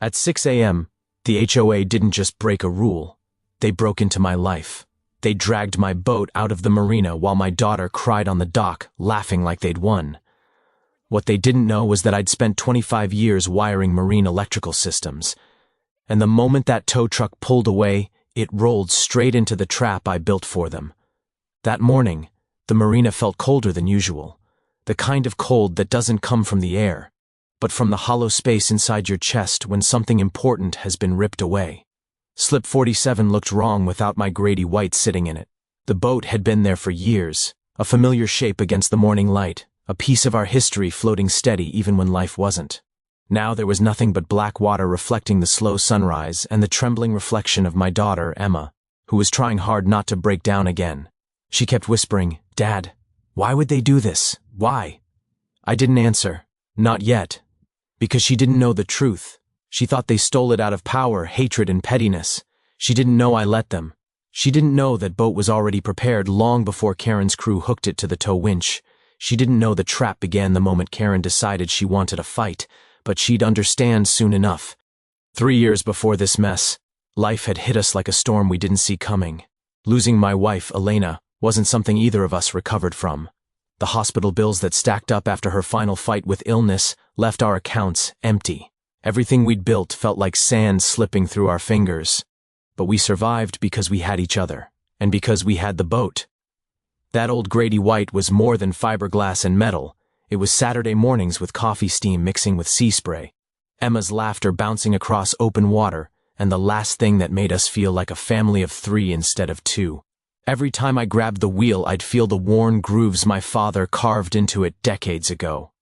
At 6 a.m., the HOA didn't just break a rule. They broke into my life. They dragged my boat out of the marina while my daughter cried on the dock, laughing like they'd won. What they didn't know was that I'd spent 25 years wiring marine electrical systems. And the moment that tow truck pulled away, it rolled straight into the trap I built for them. That morning, the marina felt colder than usual. The kind of cold that doesn't come from the air, but from the hollow space inside your chest when something important has been ripped away. Slip 47 looked wrong without my Grady White sitting in it. The boat had been there for years, a familiar shape against the morning light, a piece of our history floating steady even when life wasn't. Now there was nothing but black water reflecting the slow sunrise and the trembling reflection of my daughter, Emma, who was trying hard not to break down again. She kept whispering, "Dad, why would they do this? Why?" I didn't answer. Not yet. Because she didn't know the truth. She thought they stole it out of power, hatred, and pettiness. She didn't know I let them. She didn't know that boat was already prepared long before Karen's crew hooked it to the tow winch. She didn't know the trap began the moment Karen decided she wanted a fight, but she'd understand soon enough. 3 years before this mess, life had hit us like a storm we didn't see coming. Losing my wife, Elena, wasn't something either of us recovered from. The hospital bills that stacked up after her final fight with illness left our accounts empty. Everything we'd built felt like sand slipping through our fingers. But we survived because we had each other, and because we had the boat. That old Grady White was more than fiberglass and metal. It was Saturday mornings with coffee steam mixing with sea spray, Emma's laughter bouncing across open water, and the last thing that made us feel like a family of 3 instead of 2. Every time I grabbed the wheel, I'd feel the worn grooves my father carved into it decades ago.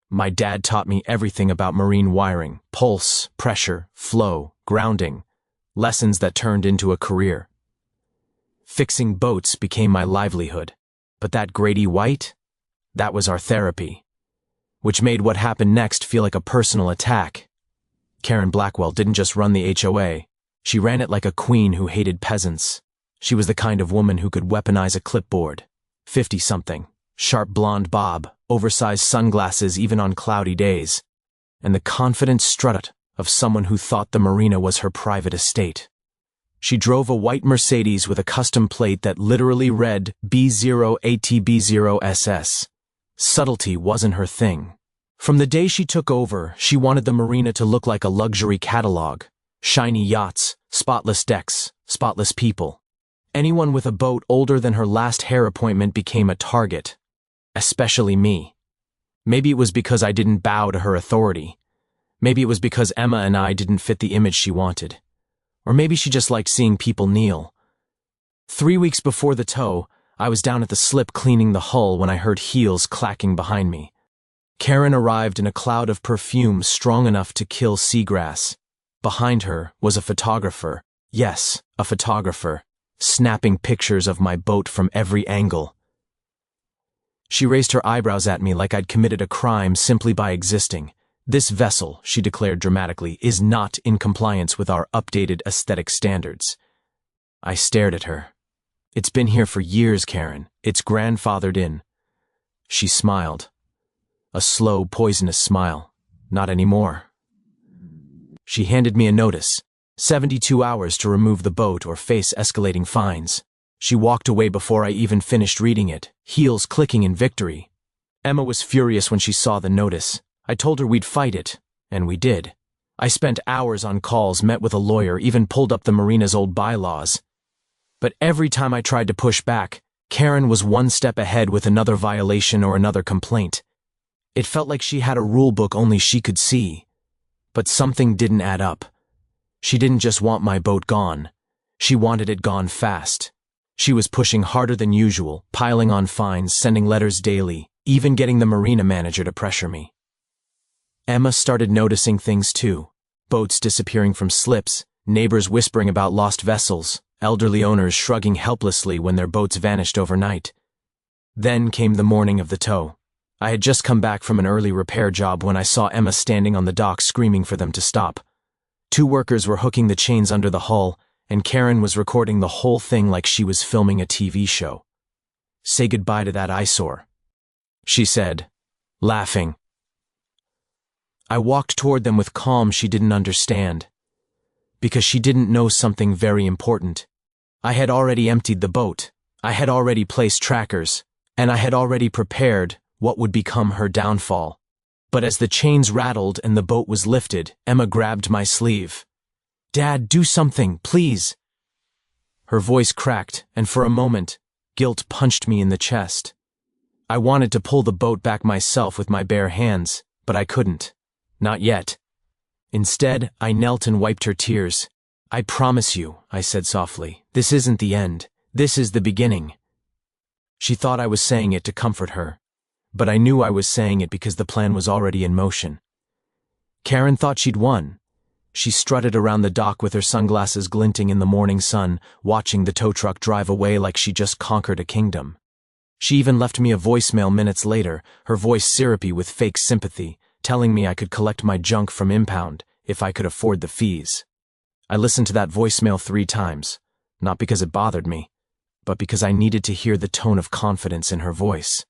My dad taught me everything about marine wiring: pulse, pressure, flow, grounding, lessons that turned into a career. Fixing boats became my livelihood, but that Grady White, that was our therapy, which made what happened next feel like a personal attack. Karen Blackwell didn't just run the HOA, she ran it like a queen who hated peasants. She was the kind of woman who could weaponize a clipboard. 50-something, sharp blonde bob, oversized sunglasses even on cloudy days, and the confident strut of someone who thought the marina was her private estate. She drove a white Mercedes with a custom plate that literally read B0ATB0SS. Subtlety wasn't her thing. From the day she took over, she wanted the marina to look like a luxury catalog. Shiny yachts, spotless decks, spotless people. Anyone with a boat older than her last hair appointment became a target. Especially me. Maybe it was because I didn't bow to her authority. Maybe it was because Emma and I didn't fit the image she wanted. Or maybe she just liked seeing people kneel. 3 weeks before the tow, I was down at the slip cleaning the hull when I heard heels clacking behind me. Karen arrived in a cloud of perfume strong enough to kill seagrass. Behind her was a photographer. Yes, a photographer, snapping pictures of my boat from every angle. She raised her eyebrows at me like I'd committed a crime simply by existing. "This vessel," she declared dramatically, "is not in compliance with our updated aesthetic standards." I stared at her. "It's been here for years, Karen. It's grandfathered in." She smiled. A slow, poisonous smile. "Not anymore." She handed me a notice. 72 hours to remove the boat or face escalating fines. She walked away before I even finished reading it, heels clicking in victory. Emma was furious when she saw the notice. I told her we'd fight it, and we did. I spent hours on calls, met with a lawyer, even pulled up the marina's old bylaws. But every time I tried to push back, Karen was one step ahead with another violation or another complaint. It felt like she had a rule book only she could see. But something didn't add up. She didn't just want my boat gone. She wanted it gone fast. She was pushing harder than usual, piling on fines, sending letters daily, even getting the marina manager to pressure me. Emma started noticing things too. Boats disappearing from slips, neighbors whispering about lost vessels, elderly owners shrugging helplessly when their boats vanished overnight. Then came the morning of the tow. I had just come back from an early repair job when I saw Emma standing on the dock screaming for them to stop. 2 workers were hooking the chains under the hull, and Karen was recording the whole thing like she was filming a TV show. "Say goodbye to that eyesore," she said, laughing. I walked toward them with calm she didn't understand. Because she didn't know something very important. I had already emptied the boat, I had already placed trackers, and I had already prepared what would become her downfall. But as the chains rattled and the boat was lifted, Emma grabbed my sleeve. "Dad, do something, please." Her voice cracked, and for a moment, guilt punched me in the chest. I wanted to pull the boat back myself with my bare hands, but I couldn't. Not yet. Instead, I knelt and wiped her tears. "I promise you," I said softly, "this isn't the end. This is the beginning." She thought I was saying it to comfort her, but I knew I was saying it because the plan was already in motion. Karen thought she'd won. She strutted around the dock with her sunglasses glinting in the morning sun, watching the tow truck drive away like she just conquered a kingdom. She even left me a voicemail minutes later, her voice syrupy with fake sympathy, telling me I could collect my junk from impound if I could afford the fees. I listened to that voicemail 3 times, not because it bothered me, but because I needed to hear the tone of confidence in her voice.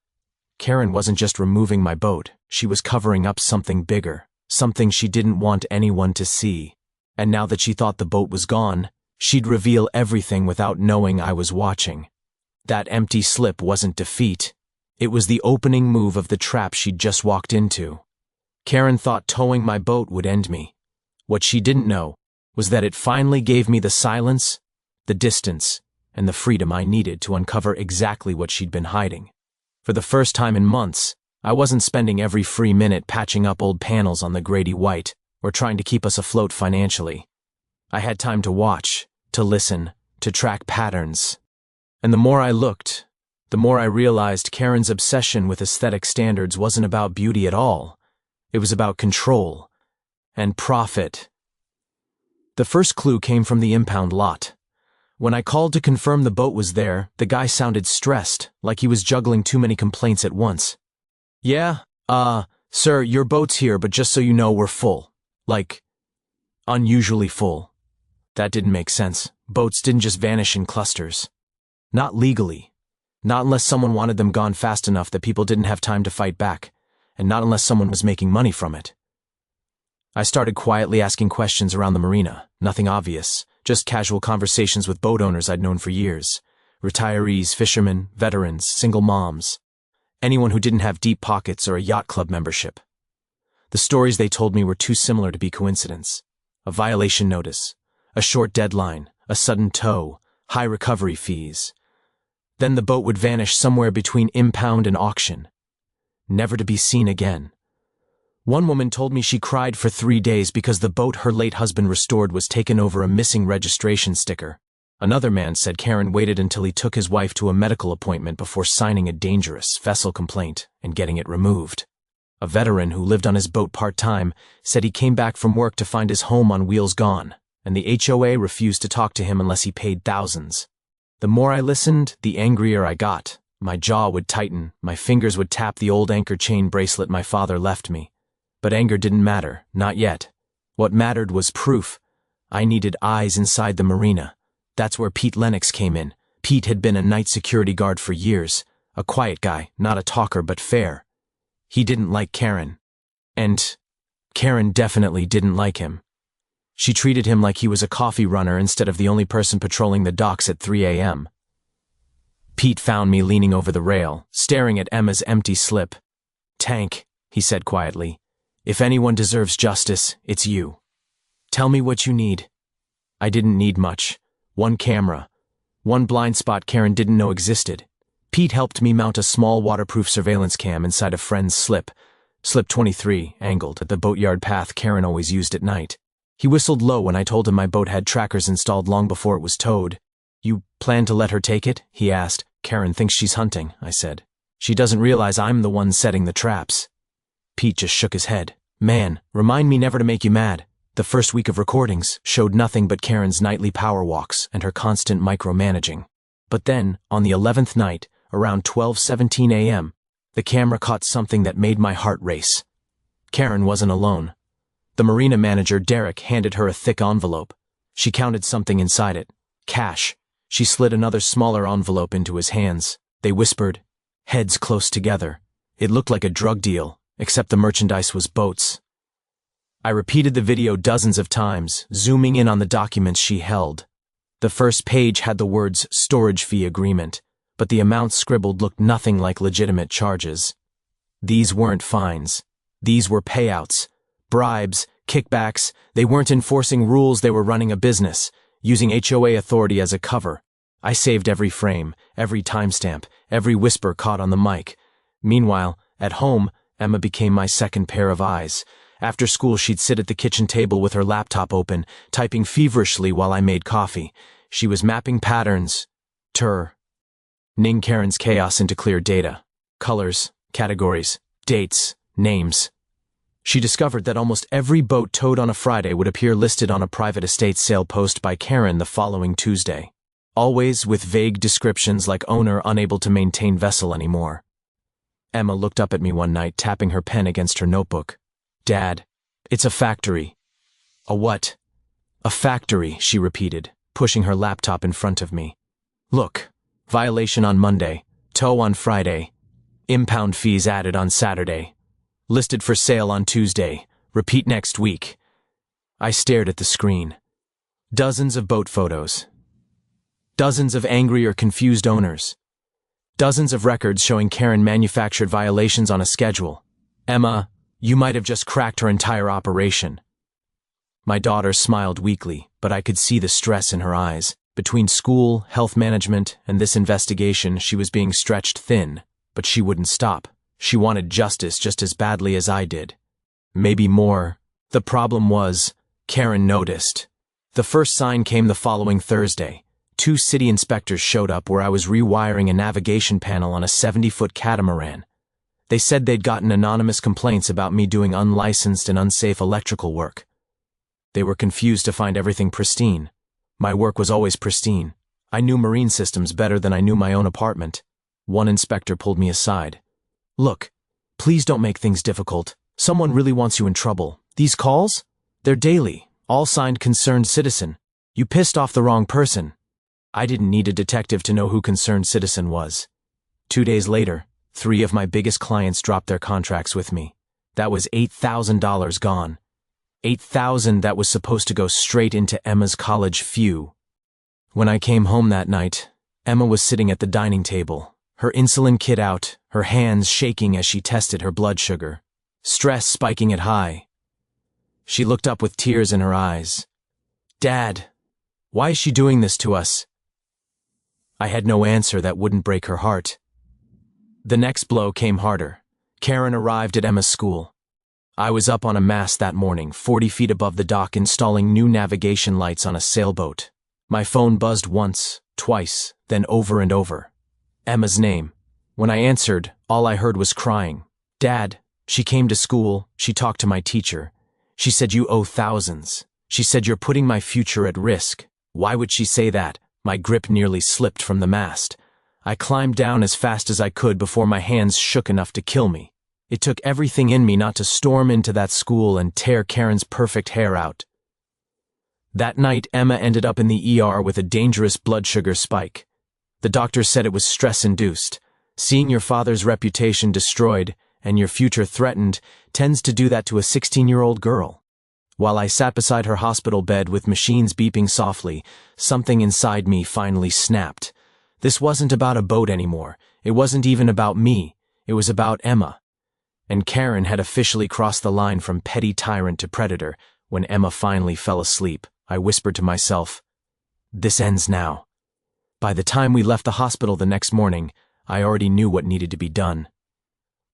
Karen wasn't just removing my boat, she was covering up something bigger, something she didn't want anyone to see. And now that she thought the boat was gone, she'd reveal everything without knowing I was watching. That empty slip wasn't defeat. It was the opening move of the trap she'd just walked into. Karen thought towing my boat would end me. What she didn't know was that it finally gave me the silence, the distance, and the freedom I needed to uncover exactly what she'd been hiding. For the first time in months, I wasn't spending every free minute patching up old panels on the Grady White or trying to keep us afloat financially. I had time to watch, to listen, to track patterns. And the more I looked, the more I realized Karen's obsession with aesthetic standards wasn't about beauty at all. It was about control and profit. The first clue came from the impound lot. When I called to confirm the boat was there, the guy sounded stressed, like he was juggling too many complaints at once. "Yeah, sir, your boat's here, but just so you know, we're full. Like, unusually full." That didn't make sense. Boats didn't just vanish in clusters. Not legally. Not unless someone wanted them gone fast enough that people didn't have time to fight back, and not unless someone was making money from it. I started quietly asking questions around the marina, nothing obvious, just casual conversations with boat owners I'd known for years. Retirees, fishermen, veterans, single moms. Anyone who didn't have deep pockets or a yacht club membership. The stories they told me were too similar to be coincidence. A violation notice, a short deadline, a sudden tow, high recovery fees. Then the boat would vanish somewhere between impound and auction, never to be seen again. One woman told me she cried for 3 days because the boat her late husband restored was taken over a missing registration sticker. Another man said Karen waited until he took his wife to a medical appointment before signing a dangerous vessel complaint and getting it removed. A veteran who lived on his boat part-time said he came back from work to find his home on wheels gone, and the HOA refused to talk to him unless he paid thousands. The more I listened, the angrier I got. My jaw would tighten, my fingers would tap the old anchor chain bracelet my father left me. But anger didn't matter, not yet. What mattered was proof. I needed eyes inside the marina. That's where Pete Lennox came in. Pete had been a night security guard for years, a quiet guy, not a talker but fair. He didn't like Karen. And Karen definitely didn't like him. She treated him like he was a coffee runner instead of the only person patrolling the docks at 3 a.m. Pete found me leaning over the rail, staring at Emma's empty slip. "Tank," he said quietly. "If anyone deserves justice, it's you. Tell me what you need." I didn't need much. One camera. One blind spot Karen didn't know existed. Pete helped me mount a small waterproof surveillance cam inside a friend's slip 23, angled at the boatyard path Karen always used at night. He whistled low when I told him my boat had trackers installed long before it was towed. "You plan to let her take it?" he asked. "Karen thinks she's hunting," I said. "She doesn't realize I'm the one setting the traps." Pete just shook his head. "Man, remind me never to make you mad." The first week of recordings showed nothing but Karen's nightly power walks and her constant micromanaging. But then, on the 11th night, around 12:17 a.m., the camera caught something that made my heart race. Karen wasn't alone. The marina manager, Derek, handed her a thick envelope. She counted something inside it. Cash. She slid another smaller envelope into his hands. They whispered, heads close together. It looked like a drug deal, except the merchandise was boats. I repeated the video dozens of times, zooming in on the documents she held. The first page had the words storage fee agreement, but the amounts scribbled looked nothing like legitimate charges. These weren't fines. These were payouts, bribes, kickbacks. They weren't enforcing rules, they were running a business, using HOA authority as a cover. I saved every frame, every timestamp, every whisper caught on the mic. Meanwhile, at home, Emma became my second pair of eyes. After school, she'd sit at the kitchen table with her laptop open, typing feverishly while I made coffee. She was mapping patterns, turning Karen's chaos into clear data. Colors, categories, dates, names. She discovered that almost every boat towed on a Friday would appear listed on a private estate sale post by Karen the following Tuesday. Always with vague descriptions like owner unable to maintain vessel anymore. Emma looked up at me one night, tapping her pen against her notebook. "Dad, it's a factory." "A what?" "A factory," she repeated, pushing her laptop in front of me. "Look, violation on Monday, tow on Friday, impound fees added on Saturday, listed for sale on Tuesday, repeat next week." I stared at the screen. Dozens of boat photos. Dozens of angry or confused owners. Dozens of records showing Karen manufactured violations on a schedule. "Emma, you might have just cracked her entire operation." My daughter smiled weakly, but I could see the stress in her eyes. Between school, health management, and this investigation, she was being stretched thin, but she wouldn't stop. She wanted justice just as badly as I did. Maybe more. The problem was, Karen noticed. The first sign came the following Thursday. 2 city inspectors showed up where I was rewiring a navigation panel on a 70-foot catamaran. They said they'd gotten anonymous complaints about me doing unlicensed and unsafe electrical work. They were confused to find everything pristine. My work was always pristine. I knew marine systems better than I knew my own apartment. One inspector pulled me aside. "Look, please don't make things difficult. Someone really wants you in trouble. These calls? They're daily, all signed concerned citizen. You pissed off the wrong person." I didn't need a detective to know who concerned citizen was. 2 days later, 3 of my biggest clients dropped their contracts with me. That was $8,000 gone. $8,000 that was supposed to go straight into Emma's college few. When I came home that night, Emma was sitting at the dining table, her insulin kit out, her hands shaking as she tested her blood sugar, stress spiking at high. She looked up with tears in her eyes. "Dad, why is she doing this to us?" I had no answer that wouldn't break her heart. The next blow came harder. Karen arrived at Emma's school. I was up on a mast that morning, 40 feet above the dock, installing new navigation lights on a sailboat. My phone buzzed once, twice, then over and over. Emma's name. When I answered, all I heard was crying. "Dad, she came to school, she talked to my teacher. She said you owe thousands. She said you're putting my future at risk." Why would she say that? My grip nearly slipped from the mast. I climbed down as fast as I could before my hands shook enough to kill me. It took everything in me not to storm into that school and tear Karen's perfect hair out. That night, Emma ended up in the ER with a dangerous blood sugar spike. The doctor said it was stress-induced. Seeing your father's reputation destroyed and your future threatened tends to do that to a 16-year-old girl. While I sat beside her hospital bed with machines beeping softly, something inside me finally snapped. This wasn't about a boat anymore. It wasn't even about me. It was about Emma. And Karen had officially crossed the line from petty tyrant to predator. When Emma finally fell asleep, I whispered to myself, "This ends now." By the time we left the hospital the next morning, I already knew what needed to be done.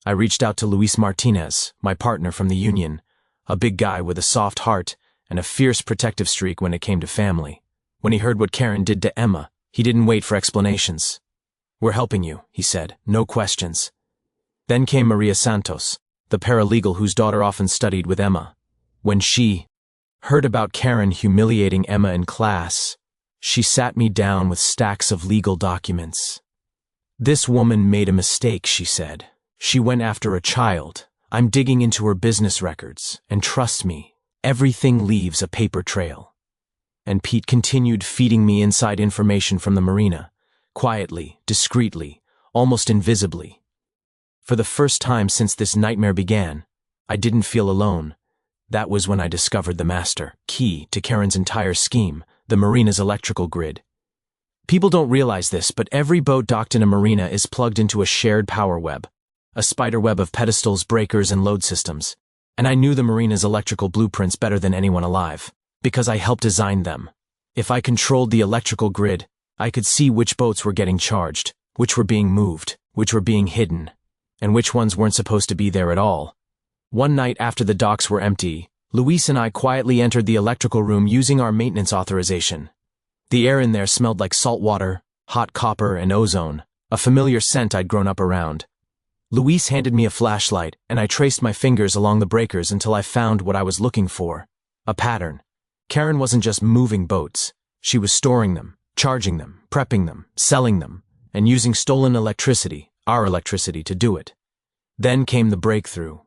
I reached out to Luis Martinez, my partner from the union, a big guy with a soft heart and a fierce protective streak when it came to family. When he heard what Karen did to Emma, he didn't wait for explanations. "We're helping you," he said, "no questions." Then came Maria Santos, the paralegal whose daughter often studied with Emma. When she heard about Karen humiliating Emma in class, she sat me down with stacks of legal documents. "This woman made a mistake," she said. "She went after a child. I'm digging into her business records, and trust me, everything leaves a paper trail." And Pete continued feeding me inside information from the Marina, quietly, discreetly, almost invisibly. For the first time since this nightmare began, I didn't feel alone. That was when I discovered the master key to Karen's entire scheme, the marina's electrical grid. People don't realize this, but every boat docked in a marina is plugged into a shared power web, a spider web of pedestals, breakers, and load systems. And I knew the marina's electrical blueprints better than anyone alive, because I helped design them. If I controlled the electrical grid, I could see which boats were getting charged, which were being moved, which were being hidden, and which ones weren't supposed to be there at all. One night after the docks were empty, Luis and I quietly entered the electrical room using our maintenance authorization. The air in there smelled like salt water, hot copper, and ozone, a familiar scent I'd grown up around. Luis handed me a flashlight, and I traced my fingers along the breakers until I found what I was looking for: a pattern. Karen wasn't just moving boats. She was storing them, charging them, prepping them, selling them, and using stolen electricity, our electricity, to do it. Then came the breakthrough.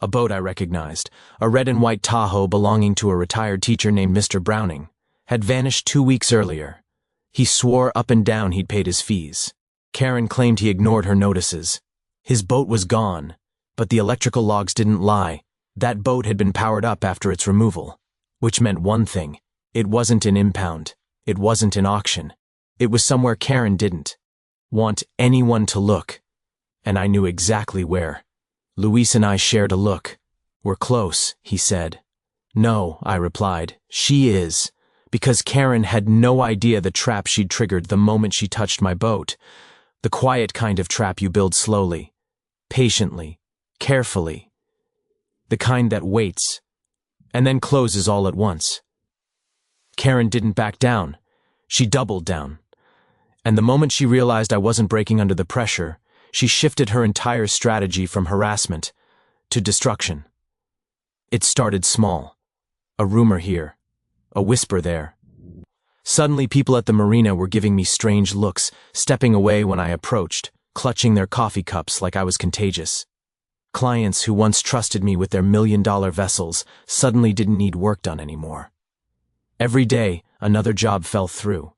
A boat I recognized, a red and white Tahoe belonging to a retired teacher named Mr. Browning, had vanished 2 weeks earlier. He swore up and down he'd paid his fees. Karen claimed he ignored her notices. His boat was gone, but the electrical logs didn't lie. That boat had been powered up after its removal, which meant one thing: it wasn't in impound, it wasn't in auction. It was somewhere Karen didn't want anyone to look, and I knew exactly where. Luis and I shared a look. "We're close," he said. "No," I replied, "she is," because Karen had no idea the trap she'd triggered the moment she touched my boat. The quiet kind of trap you build slowly, patiently, carefully. The kind that waits, and then closes all at once. Karen didn't back down. She doubled down. And the moment she realized I wasn't breaking under the pressure, she shifted her entire strategy from harassment to destruction. It started small. A rumor here, a whisper there. Suddenly people at the marina were giving me strange looks, stepping away when I approached, clutching their coffee cups like I was contagious. Clients who once trusted me with their million-dollar vessels suddenly didn't need work done anymore. Every day, another job fell through.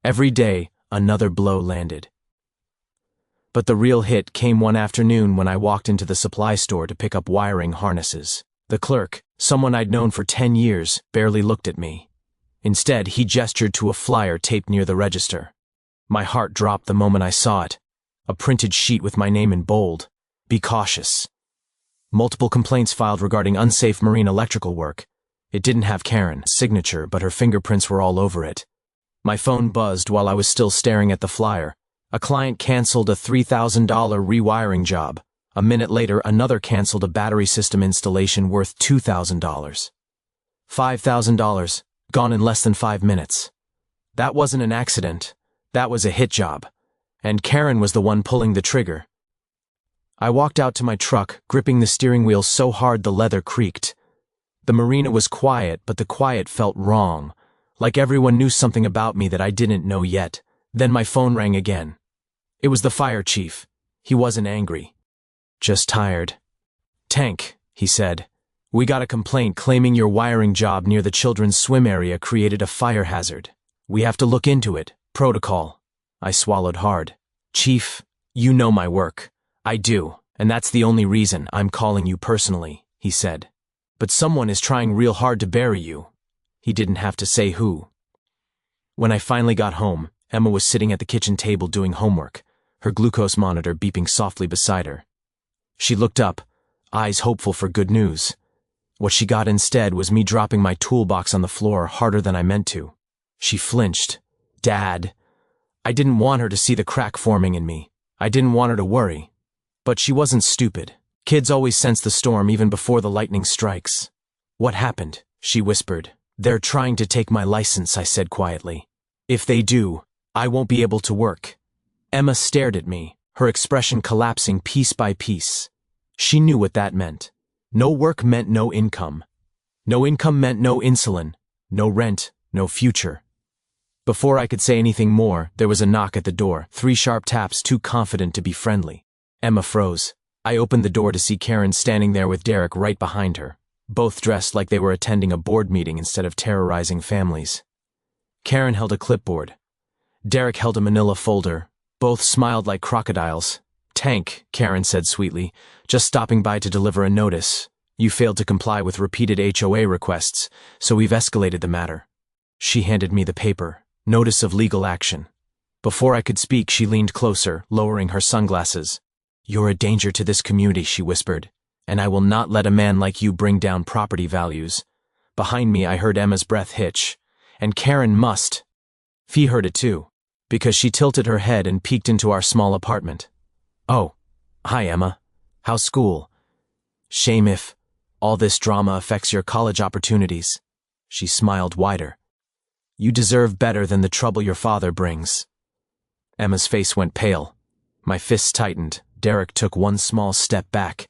Every day, another blow landed. But the real hit came one afternoon when I walked into the supply store to pick up wiring harnesses. The clerk, someone I'd known for 10 years, barely looked at me. Instead, he gestured to a flyer taped near the register. My heart dropped the moment I saw it. A printed sheet with my name in bold. "Be cautious." Multiple complaints filed regarding unsafe marine electrical work. It didn't have Karen's signature, but her fingerprints were all over it. My phone buzzed while I was still staring at the flyer. A client canceled a $3,000 rewiring job. A minute later, another canceled a battery system installation worth $2,000. $5,000, gone in less than 5 minutes. That wasn't an accident. That was a hit job. And Karen was the one pulling the trigger. I walked out to my truck, gripping the steering wheel so hard the leather creaked. The marina was quiet, but the quiet felt wrong, like everyone knew something about me that I didn't know yet. Then my phone rang again. It was the fire chief. He wasn't angry, just tired. "Tank," he said, "we got a complaint claiming your wiring job near the children's swim area created a fire hazard. We have to look into it. Protocol." I swallowed hard. "Chief, you know my work." "I do, and that's the only reason I'm calling you personally," he said. "But someone is trying real hard to bury you." He didn't have to say who. When I finally got home, Emma was sitting at the kitchen table doing homework, her glucose monitor beeping softly beside her. She looked up, eyes hopeful for good news. What she got instead was me dropping my toolbox on the floor harder than I meant to. She flinched. "Dad." I didn't want her to see the crack forming in me. I didn't want her to worry. But she wasn't stupid. Kids always sense the storm even before the lightning strikes. "What happened?" she whispered. "They're trying to take my license," I said quietly. "If they do, I won't be able to work." Emma stared at me, her expression collapsing piece by piece. She knew what that meant. No work meant no income. No income meant no insulin, no rent, no future. Before I could say anything more, there was a knock at the door, 3 sharp taps too confident to be friendly. Emma froze. I opened the door to see Karen standing there with Derek right behind her, both dressed like they were attending a board meeting instead of terrorizing families. Karen held a clipboard. Derek held a manila folder. Both smiled like crocodiles. "Tank," Karen said sweetly, "just stopping by to deliver a notice. You failed to comply with repeated HOA requests, so we've escalated the matter. She handed me the paper, notice of legal action. Before I could speak, she leaned closer, lowering her sunglasses. You're a danger to this community, she whispered, and I will not let a man like you bring down property values. Behind me, I heard Emma's breath hitch, and Karen must. Fee heard it too, because she tilted her head and peeked into our small apartment. Oh, hi Emma. How's school? Shame if all this drama affects your college opportunities. She smiled wider. You deserve better than the trouble your father brings. Emma's face went pale. My fists tightened. Derek took one small step back.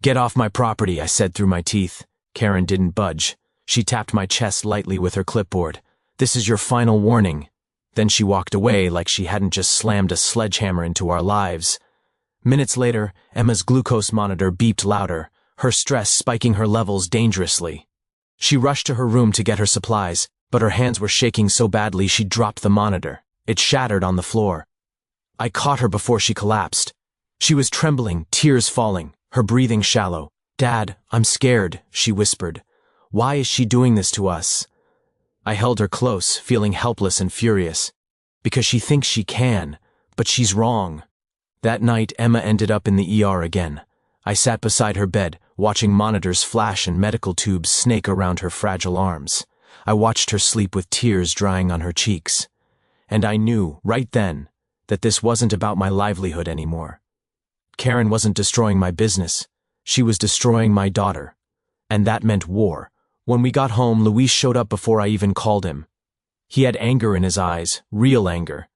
Get off my property, I said through my teeth. Karen didn't budge. She tapped my chest lightly with her clipboard. This is your final warning. Then she walked away like she hadn't just slammed a sledgehammer into our lives. Minutes later, Emma's glucose monitor beeped louder, her stress spiking her levels dangerously. She rushed to her room to get her supplies, but her hands were shaking so badly she dropped the monitor. It shattered on the floor. I caught her before she collapsed. She was trembling, tears falling, her breathing shallow. Dad, I'm scared, she whispered. Why is she doing this to us? I held her close, feeling helpless and furious. Because she thinks she can, but she's wrong. That night, Emma ended up in the ER again. I sat beside her bed, watching monitors flash and medical tubes snake around her fragile arms. I watched her sleep with tears drying on her cheeks. And I knew, right then, that this wasn't about my livelihood anymore. Karen wasn't destroying my business. She was destroying my daughter. And that meant war. When we got home, Luis showed up before I even called him. He had anger in his eyes, real anger.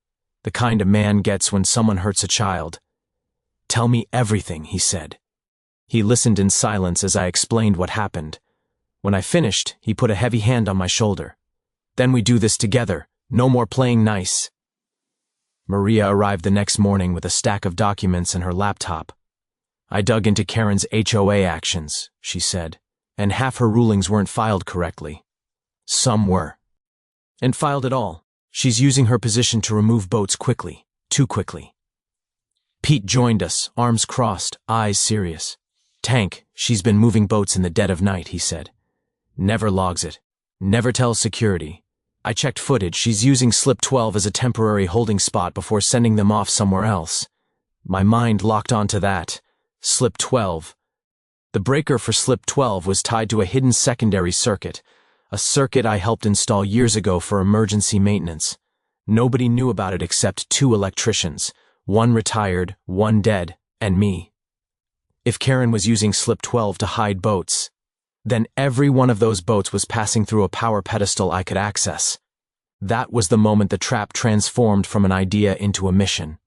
The kind a man gets when someone hurts a child. Tell me everything, he said. He listened in silence as I explained what happened. When I finished, he put a heavy hand on my shoulder. Then we do this together. No more playing nice. Maria arrived the next morning with a stack of documents and her laptop. I dug into Karen's HOA actions, she said, and half her rulings weren't filed correctly. Some were. And filed at all. She's using her position to remove boats quickly, too quickly. Pete joined us, arms crossed, eyes serious. Tank, she's been moving boats in the dead of night, he said. Never logs it. Never tells security. I checked footage. She's using slip 12 as a temporary holding spot before sending them off somewhere else. My mind locked onto that. Slip 12. The breaker for slip 12 was tied to a hidden secondary circuit, a circuit I helped install years ago for emergency maintenance. Nobody knew about it except 2 electricians, one retired, one dead, and me. If Karen was using slip 12 to hide boats, then every one of those boats was passing through a power pedestal I could access. That was the moment the trap transformed from an idea into a mission.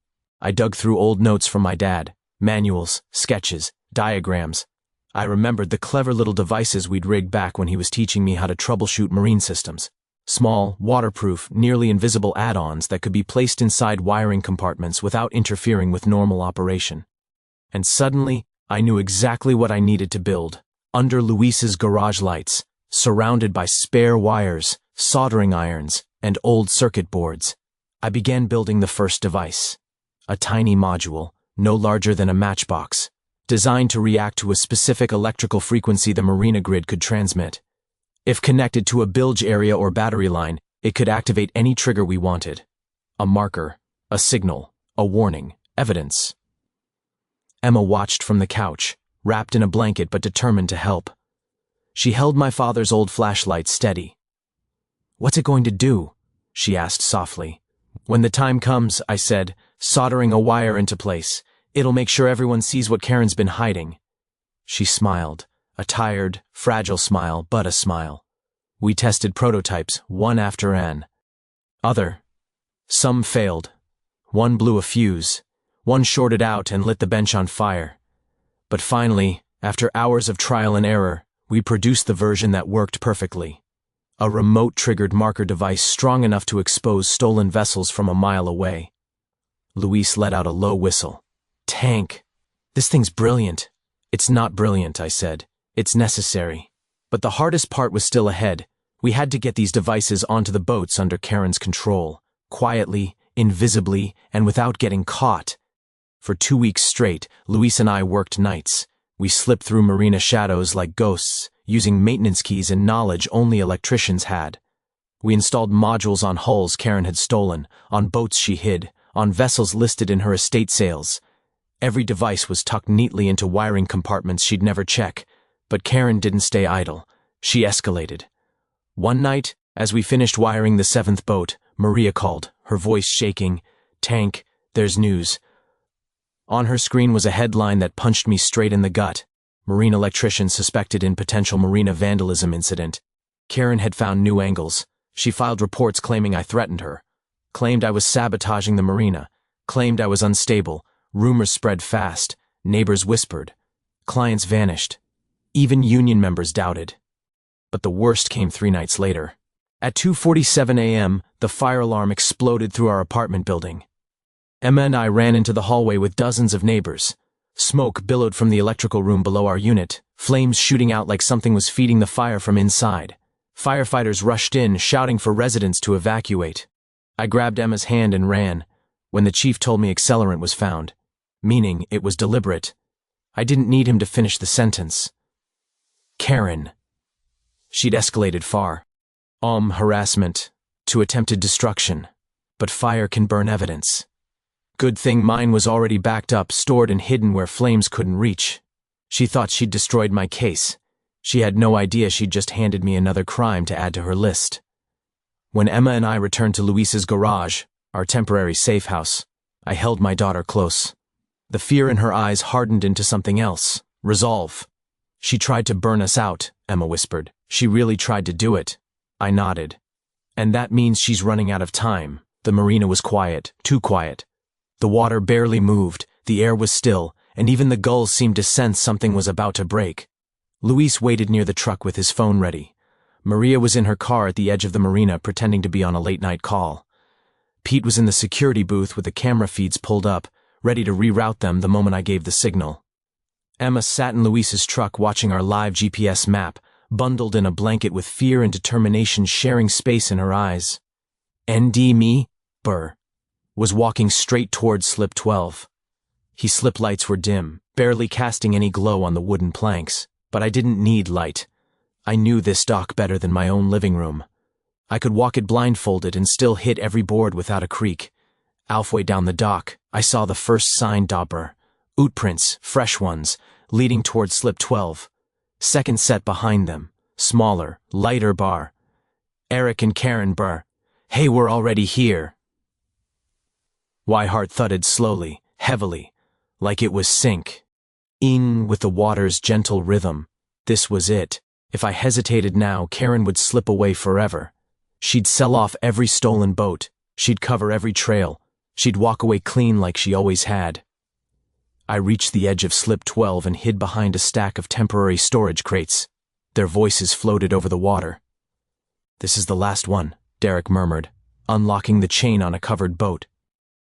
I dug through old notes from my dad, manuals, sketches, diagrams. I remembered the clever little devices we'd rigged back when he was teaching me how to troubleshoot marine systems. Small, waterproof, nearly invisible add-ons that could be placed inside wiring compartments without interfering with normal operation. And suddenly, I knew exactly what I needed to build. Under Luis's garage lights, surrounded by spare wires, soldering irons, and old circuit boards, I began building the first device. A tiny module, no larger than a matchbox, designed to react to a specific electrical frequency the Marina grid could transmit. If connected to a bilge area or battery line, it could activate any trigger we wanted. A marker, a signal, a warning, evidence. Emma watched from the couch, wrapped in a blanket but determined to help. She held my father's old flashlight steady. What's it going to do? She asked softly. When the time comes, I said, soldering a wire into place. It'll make sure everyone sees what Karen's been hiding. She smiled, a tired, fragile smile, but a smile. We tested prototypes, one after another. Some failed. One blew a fuse. One shorted out and lit the bench on fire. But finally, after hours of trial and error, we produced the version that worked perfectly. A remote-triggered marker device strong enough to expose stolen vessels from a mile away. Luis let out a low whistle. Tank. This thing's brilliant. It's not brilliant, I said. It's necessary. But the hardest part was still ahead. We had to get these devices onto the boats under Karen's control, quietly, invisibly, and without getting caught. For 2 weeks straight, Luis and I worked nights, We slipped through Marina shadows like ghosts, using maintenance keys and knowledge only electricians had. We installed modules on hulls Karen had stolen, on boats she hid, on vessels listed in her estate sales. Every device was tucked neatly into wiring compartments she'd never check, but Karen didn't stay idle. She escalated. One night, as we finished wiring the 7th boat, Maria called, her voice shaking. "Tank, there's news." On her screen was a headline that punched me straight in the gut. Marine electrician suspected in potential marina vandalism incident. Karen had found new angles. She filed reports claiming I threatened her, claimed I was sabotaging the marina, claimed I was unstable. Rumors spread fast. Neighbors whispered. Clients vanished. Even union members doubted. But the worst came 3 nights later. At 2:47 a.m., the fire alarm exploded through our apartment building. Emma and I ran into the hallway with dozens of neighbors. Smoke billowed from the electrical room below our unit, flames shooting out like something was feeding the fire from inside. Firefighters rushed in, shouting for residents to evacuate. I grabbed Emma's hand and ran, when the chief told me accelerant was found, meaning it was deliberate. I didn't need him to finish the sentence. Karen. She'd escalated far. Harassment, to attempted destruction. But fire can burn evidence. Good thing mine was already backed up, stored and hidden where flames couldn't reach. She thought she'd destroyed my case. She had no idea she'd just handed me another crime to add to her list. When Emma and I returned to Luis's garage, our temporary safe house, I held my daughter close. The fear in her eyes hardened into something else. Resolve. "She tried to burn us out," Emma whispered. "She really tried to do it." I nodded. "And that means she's running out of time." The marina was quiet, too quiet. The water barely moved, the air was still, and even the gulls seemed to sense something was about to break. Luis waited near the truck with his phone ready. Maria was in her car at the edge of the marina pretending to be on a late-night call. Pete was in the security booth with the camera feeds pulled up, ready to reroute them the moment I gave the signal. Emma sat in Luis's truck watching our live GPS map, bundled in a blanket with fear and determination sharing space in her eyes. ND me, Burr, was walking straight towards slip 12. His slip lights were dim, barely casting any glow on the wooden planks, but I didn't need light. I knew this dock better than my own living room. I could walk it blindfolded and still hit every board without a creak. Halfway down the dock, I saw the first sign dobber, oot prints, fresh ones, leading towards slip 12. Second set behind them, smaller, lighter bar. Eric and Karen Burr. "Hey, we're already here." My heart thudded slowly, heavily, like it was sink. In with the water's gentle rhythm. This was it. If I hesitated now, Karen would slip away forever. She'd sell off every stolen boat. She'd cover every trail. She'd walk away clean like she always had. I reached the edge of slip 12 and hid behind a stack of temporary storage crates. Their voices floated over the water. "This is the last one," Derek murmured, unlocking the chain on a covered boat.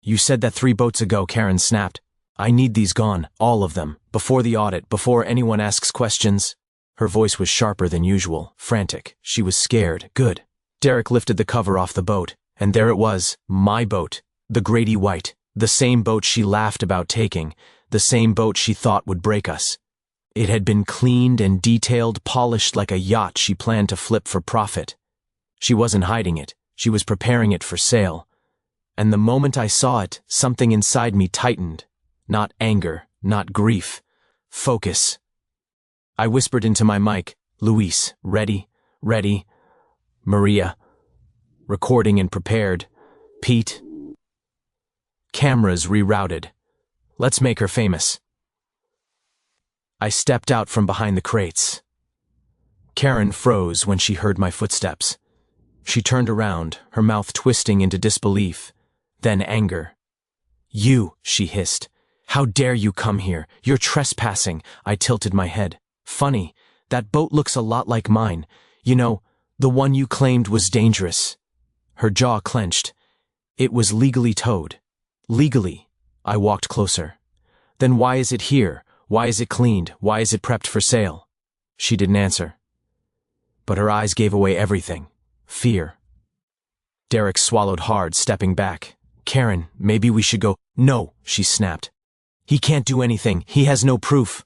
"You said that 3 boats ago," Karen snapped. "I need these gone, all of them, before the audit, before anyone asks questions." Her voice was sharper than usual, frantic. She was scared. Good. Derek lifted the cover off the boat, and there it was, my boat, the Grady White, the same boat she laughed about taking, the same boat she thought would break us. It had been cleaned and detailed, polished like a yacht she planned to flip for profit. She wasn't hiding it. She was preparing it for sale. And the moment I saw it, something inside me tightened. Not anger, not grief. Focus. I whispered into my mic, "Luis, ready, ready. Maria, recording and prepared. Pete." Cameras rerouted. Let's make her famous. I stepped out from behind the crates. Karen froze when she heard my footsteps. She turned around, her mouth twisting into disbelief, then anger. "You," she hissed. "How dare you come here? You're trespassing." I tilted my head. "Funny, that boat looks a lot like mine. You know, the one you claimed was dangerous." Her jaw clenched. "It was legally towed." "Legally." I walked closer. "Then why is it here? Why is it cleaned? Why is it prepped for sale?" She didn't answer. But her eyes gave away everything. Fear. Derek swallowed hard, stepping back. "Karen, maybe we should go." "No," she snapped. "He can't do anything. He has no proof."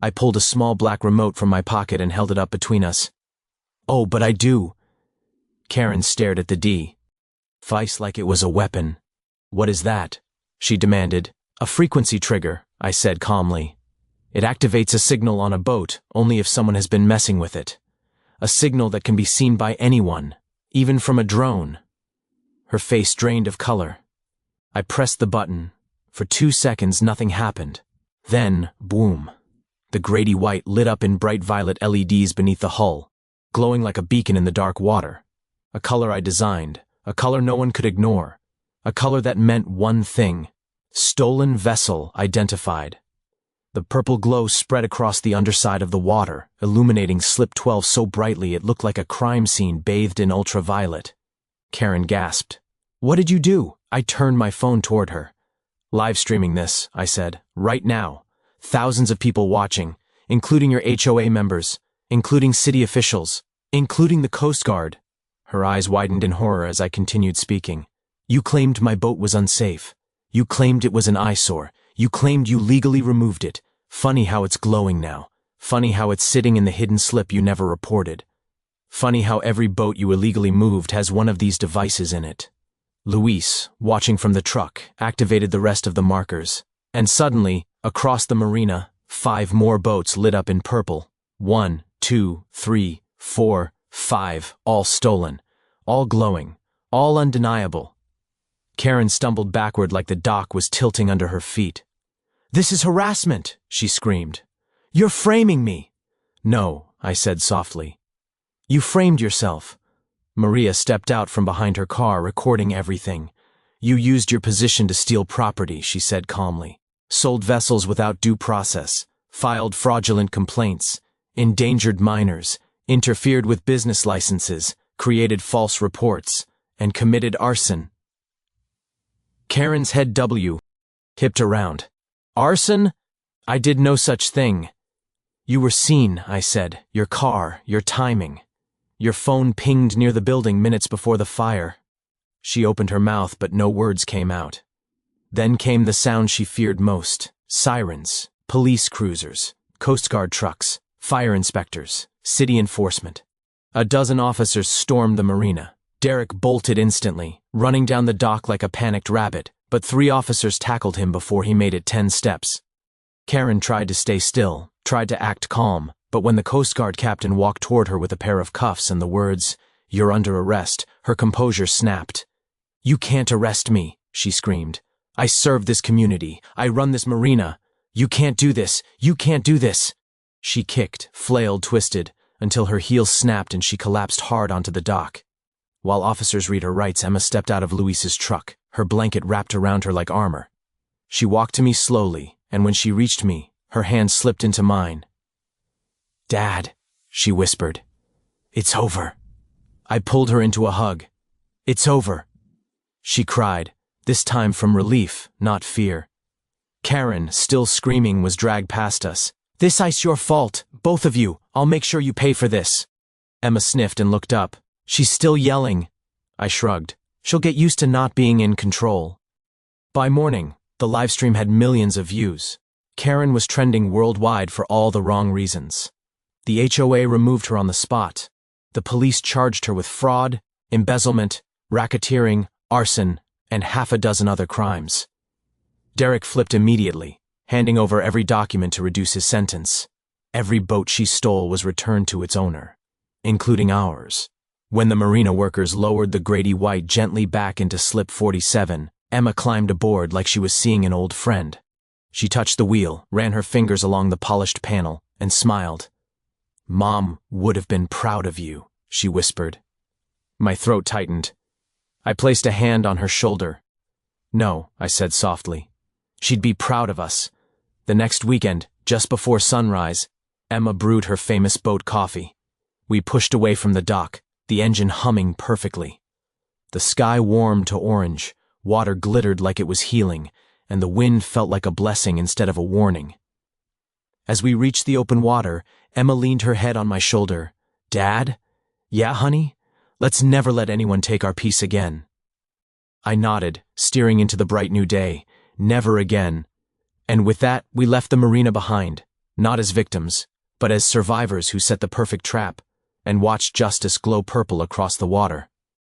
I pulled a small black remote from my pocket and held it up between us. "Oh, but I do." Karen stared at the device like it was a weapon. "What is that?" she demanded. "A frequency trigger," I said calmly. "It activates a signal on a boat only if someone has been messing with it. A signal that can be seen by anyone, even from a drone." Her face drained of color. I pressed the button. For 2 seconds, nothing happened. Then, boom. The Grady white lit up in bright violet LEDs beneath the hull, glowing like a beacon in the dark water. A color I designed, a color no one could ignore, a color that meant one thing: stolen vessel identified. The purple glow spread across the underside of the water, illuminating Slip 12 so brightly it looked like a crime scene bathed in ultraviolet. Karen gasped. "What did you do?" I turned my phone toward her. "Live streaming this," I said, "right now. Thousands of people watching, including your HOA members, including city officials, including the Coast Guard." Her eyes widened in horror as I continued speaking. "You claimed my boat was unsafe. You claimed it was an eyesore. You claimed you legally removed it. Funny how it's glowing now. Funny how it's sitting in the hidden slip you never reported. Funny how every boat you illegally moved has one of these devices in it." Luis, watching from the truck, activated the rest of the markers. And suddenly, across the marina, 5 more boats lit up in purple. 1, 2, 3, 4, 5, all stolen, all glowing, all undeniable. Karen stumbled backward like the dock was tilting under her feet. "This is harassment," she screamed. "You're framing me." "No," I said softly. "You framed yourself." Maria stepped out from behind her car, recording everything. "You used your position to steal property," she said calmly. "Sold vessels without due process, filed fraudulent complaints, endangered minors, interfered with business licenses, created false reports, and committed arson." Karen's head hipped around. "Arson? I did no such thing." "You were seen," I said. "Your car, your timing. Your phone pinged near the building minutes before the fire." She opened her mouth, but no words came out. Then came the sound she feared most: sirens, police cruisers, Coast Guard trucks, fire inspectors, city enforcement. A dozen officers stormed the marina. Derek bolted instantly, running down the dock like a panicked rabbit, but 3 officers tackled him before he made it 10 steps. Karen tried to stay still, tried to act calm, but when the Coast Guard captain walked toward her with a pair of cuffs and the words, "You're under arrest," her composure snapped. "You can't arrest me," she screamed. "I serve this community. I run this marina. You can't do this. You can't do this." She kicked, flailed, twisted, until her heels snapped and she collapsed hard onto the dock. While officers read her rights, Emma stepped out of Luis's truck, her blanket wrapped around her like armor. She walked to me slowly, and when she reached me, her hand slipped into mine. "Dad," she whispered. "It's over." I pulled her into a hug. "It's over," she cried, this time from relief, not fear. Karen, still screaming, was dragged past us. "This ice your fault, both of you. I'll make sure you pay for this." Emma sniffed and looked up. "She's still yelling." I shrugged. "She'll get used to not being in control." By morning, the livestream had millions of views. Karen was trending worldwide for all the wrong reasons. The HOA removed her on the spot. The police charged her with fraud, embezzlement, racketeering, arson, and half a dozen other crimes. Derek flipped immediately, handing over every document to reduce his sentence. Every boat she stole was returned to its owner, including ours. When the marina workers lowered the Grady White gently back into Slip 47, Emma climbed aboard like she was seeing an old friend. She touched the wheel, ran her fingers along the polished panel, and smiled. "Mom would have been proud of you," she whispered. My throat tightened. I placed a hand on her shoulder. "No," I said softly. "She'd be proud of us." The next weekend, just before sunrise, Emma brewed her famous boat coffee. We pushed away from the dock, the engine humming perfectly. The sky warmed to orange, water glittered like it was healing, and the wind felt like a blessing instead of a warning. As we reached the open water, Emma leaned her head on my shoulder. "Dad? Yeah, honey? Let's never let anyone take our peace again." I nodded, steering into the bright new day. Never again. And with that, we left the marina behind. not as victims, but as survivors who set the perfect trap and watched justice glow purple across the water.